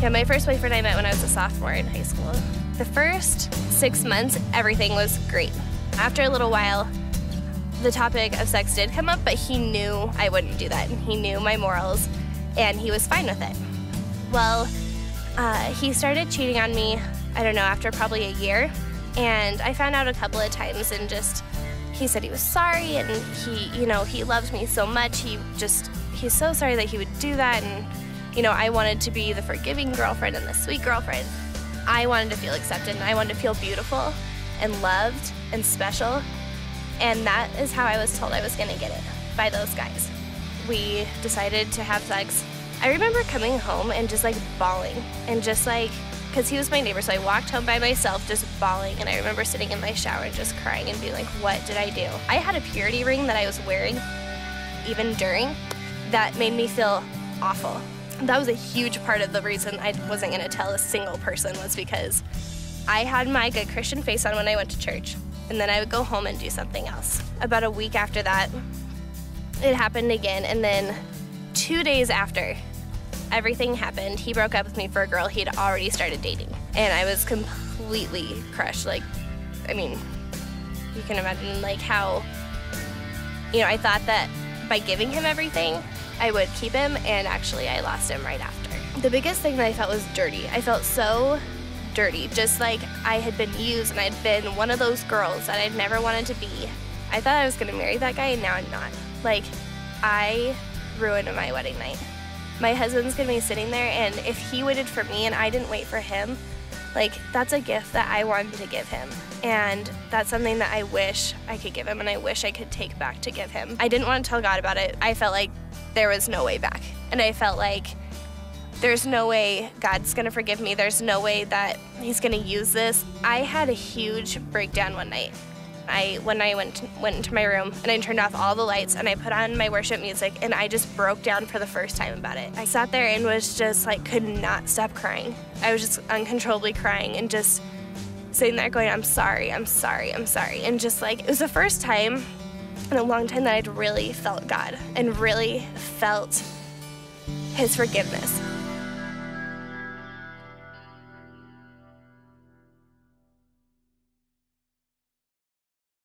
Yeah, my first boyfriend I met when I was a sophomore in high school. The first 6 months, everything was great. After a little while, the topic of sex did come up, but he knew I wouldn't do that. He knew my morals, and he was fine with it. Well, he started cheating on me, I don't know, after probably a year, and I found out a couple of times, and he said he was sorry, and he loved me so much. He's so sorry that he would do that, and I wanted to be the forgiving girlfriend and the sweet girlfriend. I wanted to feel accepted, and I wanted to feel beautiful and loved and special, and that is how I was told I was going to get it, by those guys. We decided to have sex. I remember coming home and just bawling, and because he was my neighbor, so I walked home by myself just bawling, and I remember sitting in my shower and just crying and being like, what did I do? I had a purity ring that I was wearing, even during, that made me feel awful. That was a huge part of the reason I wasn't going to tell a single person, was because I had my good Christian face on when I went to church, and then I would go home and do something else. About a week after that, it happened again, and then 2 days after everything happened, he broke up with me for a girl he'd already started dating, and I was completely crushed. You can imagine how, I thought that by giving him everything, I would keep him, and actually I lost him right after. The biggest thing that I felt was dirty. I felt so dirty, just like I had been used, and I'd been one of those girls that I'd never wanted to be. I thought I was gonna marry that guy, and now I'm not. I ruined my wedding night. My husband's gonna be sitting there, and if he waited for me and I didn't wait for him, that's a gift that I wanted to give him. And that's something that I wish I could give him, and I wish I could take back to give him. I didn't want to tell God about it. I felt like there was no way back. And I felt like there's no way God's gonna forgive me. There's no way that he's gonna use this. I had a huge breakdown one night. When I went into my room, and I turned off all the lights, and I put on my worship music, and I just broke down for the first time about it. I sat there and was just could not stop crying. I was just uncontrollably crying and just sitting there going, I'm sorry, I'm sorry, I'm sorry. And it was the first time in a long time that I'd really felt God and really felt his forgiveness.